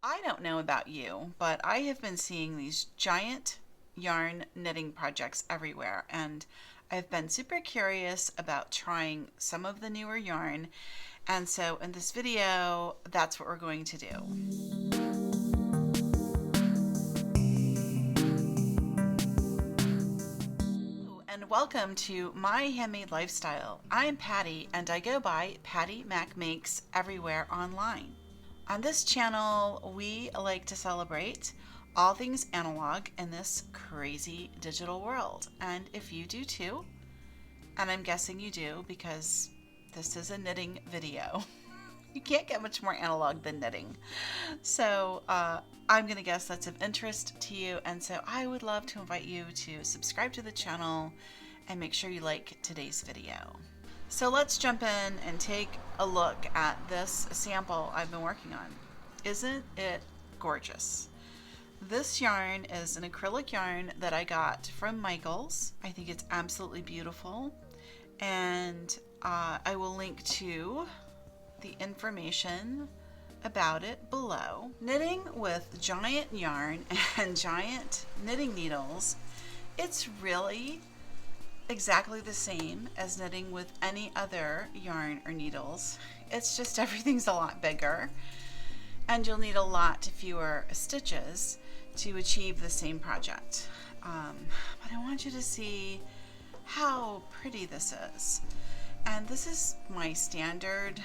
I don't know about you, but I have been seeing these giant yarn knitting projects everywhere, and I've been super curious about trying some of the newer yarn. And so in this video, that's what we're going to do. And welcome to My Handmade Lifestyle. I'm Patty, and I go by Pattymac Makes everywhere online. On this channel, we like to celebrate all things analog in this crazy digital world. And if you do too, and I'm guessing you do because this is a knitting video, you can't get much more analog than knitting. So I'm going to guess that's of interest to you. And so I would love to invite you to subscribe to the channel and make sure you like today's video. So let's jump in and take a look at this sample I've been working on. Isn't it gorgeous? This yarn is an acrylic yarn that I got from Michaels. I think it's absolutely beautiful, and I will link to the information about it below. Knitting with giant yarn and giant knitting needles, it's really exactly the same as knitting with any other yarn or needles. It's just everything's a lot bigger, and you'll need a lot fewer stitches to achieve the same project. But I want you to see how pretty this is. And this is my standard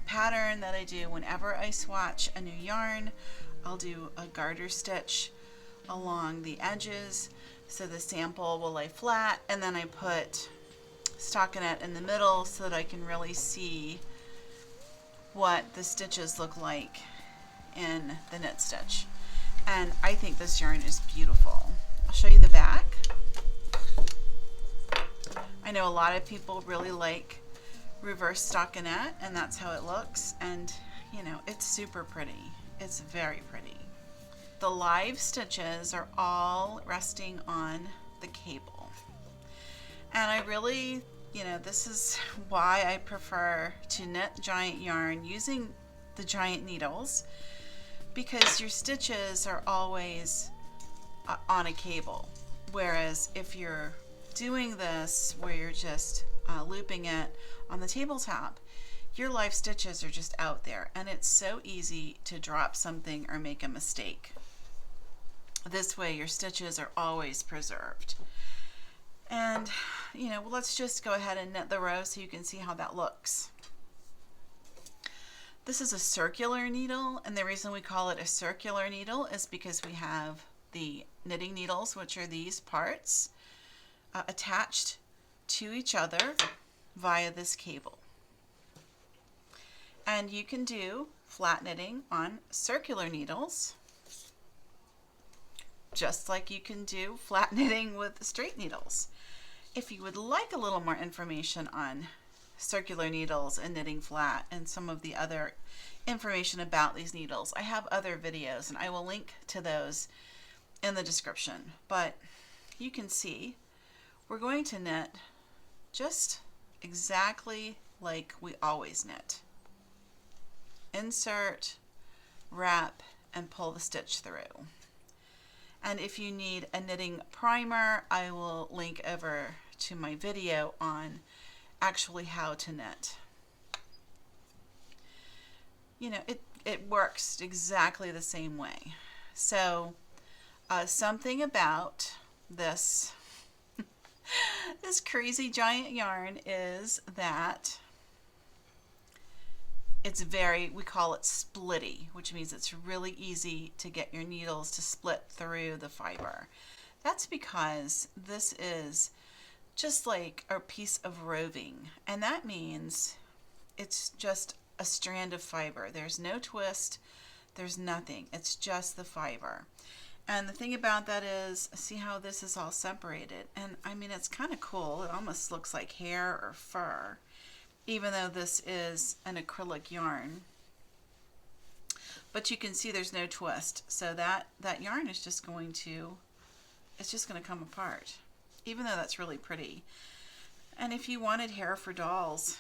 pattern that I do whenever I swatch a new yarn. I'll do a garter stitch along the edges so the sample will lay flat, and then I put stockinette in the middle so that I can really see what the stitches look like in the knit stitch. And I think this yarn is beautiful. I'll show you the back. I know a lot of people really like reverse stockinette, and that's how it looks, and you know, it's super pretty. It's very pretty. The live stitches are all resting on the cable, and I really, this is why I prefer to knit giant yarn using the giant needles, because your stitches are always on a cable, whereas if you're doing this where you're just looping it on the tabletop, your live stitches are just out there, and it's so easy to drop something or make a mistake. This way your stitches are always preserved. And let's just go ahead and knit the row so you can see how that looks. This is a circular needle, and the reason we call it a circular needle is because we have the knitting needles, which are these parts, attached to each other via this cable. And you can do flat knitting on circular needles, just like you can do flat knitting with straight needles. If you would like a little more information on circular needles and knitting flat and some of the other information about these needles, I have other videos, and I will link to those in the description. But you can see we're going to knit just exactly like we always knit. Insert, wrap, and pull the stitch through. And if you need a knitting primer, I will link over to my video on actually how to knit. It works exactly the same way. So something about this this crazy giant yarn is that it's we call it splitty, which means it's really easy to get your needles to split through the fiber. That's because this is just like a piece of roving, and that means it's just a strand of fiber. There's no twist, there's nothing, it's just the fiber. And the thing about that is, see how this is all separated, and I mean, it's kind of cool. It almost looks like hair or fur, even though this is an acrylic yarn. But you can see there's no twist, so that yarn is just going to come apart, even though that's really pretty. And if you wanted hair for dolls,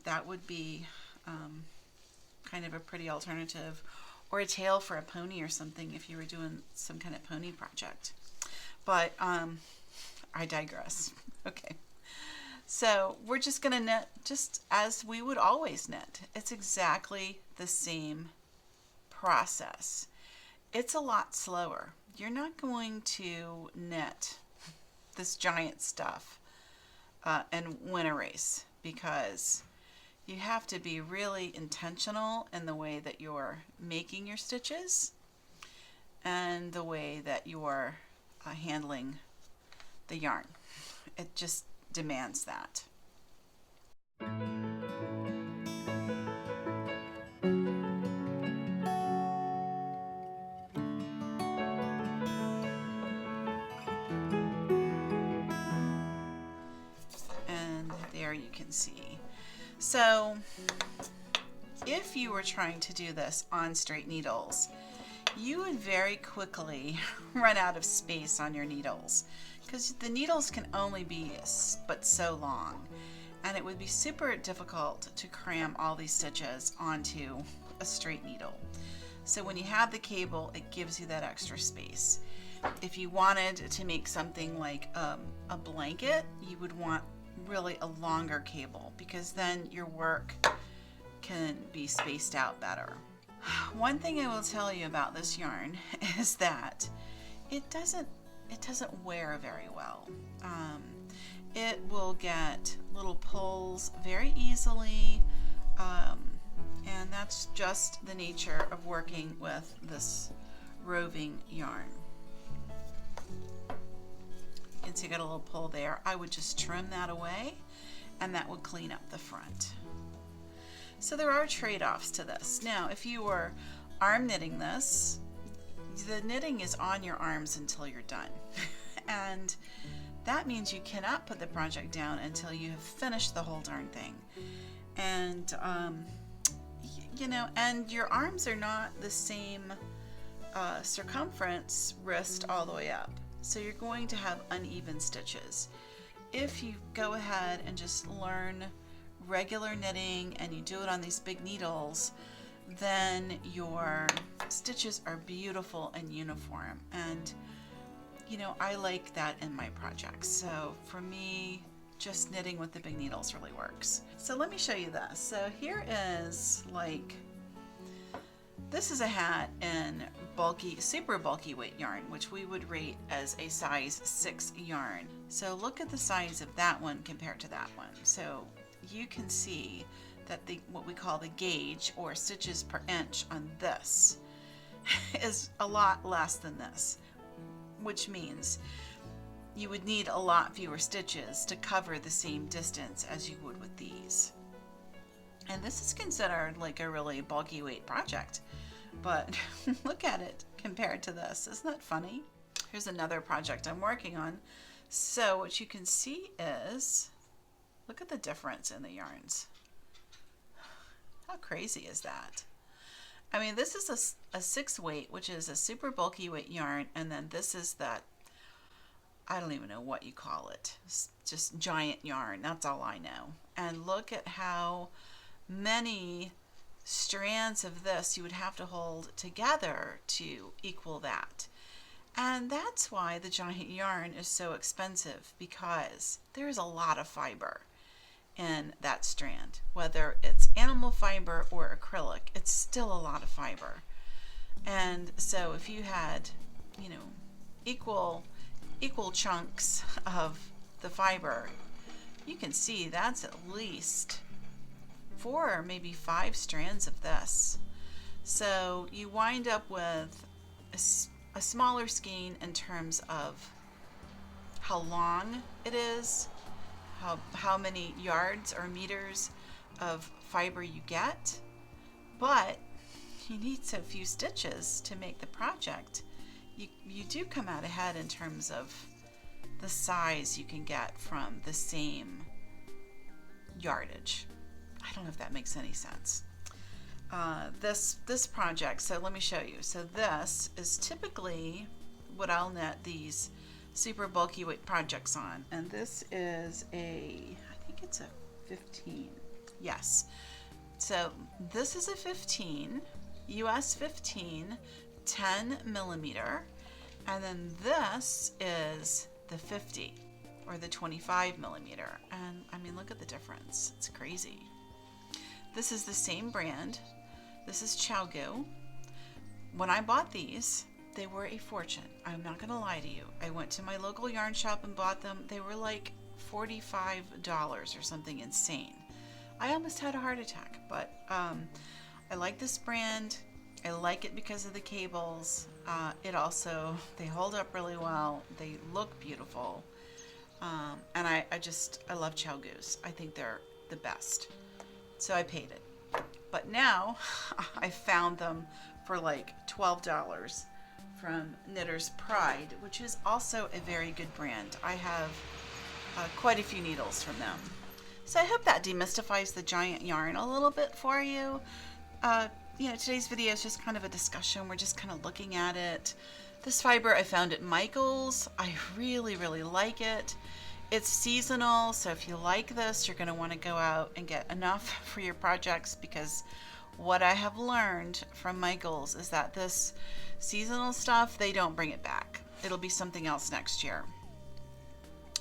that would be kind of a pretty alternative. or a tail for a pony or something if you were doing some kind of pony project. But I digress. Okay. So we're just going to knit just as we would always knit. It's exactly the same process. It's a lot slower. You're not going to knit this giant stuff and win a race, because you have to be really intentional in the way that you're making your stitches and the way that you're handling the yarn. It just demands that. And there you can see. So if you were trying to do this on straight needles, you would very quickly run out of space on your needles, because the needles can only be but so long, and it would be super difficult to cram all these stitches onto a straight needle. So when you have the cable, it gives you that extra space. If you wanted to make something like a blanket, you would want really a longer cable, because then your work can be spaced out better. One thing I will tell you about this yarn is that it doesn't wear very well. It will get little pulls very easily, and that's just the nature of working with this roving yarn. You can see I got a little pull there. I would just trim that away, and that would clean up the front. So there are trade-offs to this. Now, if you were arm knitting this, the knitting is on your arms until you're done. And that means you cannot put the project down until you have finished the whole darn thing. And, you know, and your arms are not the same circumference wrist all the way up. So you're going to have uneven stitches. If you go ahead and just learn regular knitting and you do it on these big needles, then your stitches are beautiful and uniform. And you know, I like that in my projects. So for me, just knitting with the big needles really works. So let me show you this. So here is this is a hat in super bulky weight yarn, which we would rate as a size 6 yarn. So look at the size of that one compared to that one. So you can see that what we call the gauge, or stitches per inch, on this is a lot less than this, which means you would need a lot fewer stitches to cover the same distance as you would with these. And this is considered like a really bulky weight project, but look at it compared to this. Isn't that funny? Here's another project I'm working on. So what you can see is, look at the difference in the yarns. How crazy is that? I mean, this is a 6 weight, which is a super bulky weight yarn, and then this is that, I don't even know what you call it, just giant yarn. That's all I know. And look at how many strands of this you would have to hold together to equal that. And that's why the giant yarn is so expensive, because there's a lot of fiber in that strand. Whether it's animal fiber or acrylic, it's still a lot of fiber. And so if you had, you know, equal chunks of the fiber, you can see that's at least 4 or maybe 5 strands of this. So you wind up with a smaller skein in terms of how long it is, how many yards or meters of fiber you get, but you need so few stitches to make the project. You do come out ahead in terms of the size you can get from the same yardage. I don't know if that makes any sense. This project, so let me show you. So this is typically what I'll knit these super bulky weight projects on, and this is I think it's a 15. Yes, so this is a 15. US 15 10 millimeter, and then this is the 50 or the 25 millimeter. And I mean, look at the difference. It's crazy. This is the same brand. This is xoxo. When I bought these, they were a fortune. I'm not gonna lie to you. I went to my local yarn shop and bought them. They were like $45 or something insane. I almost had a heart attack, but I like this brand. I like it because of the cables. They hold up really well. They look beautiful. And I love xoxos. I think they're the best. So I paid it. But now I found them for like $12 from Knitter's Pride, which is also a very good brand. I have quite a few needles from them. So I hope that demystifies the giant yarn a little bit for you. Today's video is just kind of a discussion. We're just kind of looking at it. This fiber I found at Michael's. I really, really like it. It's seasonal, so if you like this, you're going to want to go out and get enough for your projects, because what I have learned from Michael's is that this seasonal stuff, they don't bring it back. It'll be something else next year.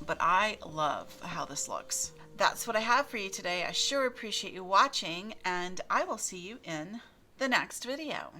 But I love how this looks. That's what I have for you today. I sure appreciate you watching, and I will see you in the next video.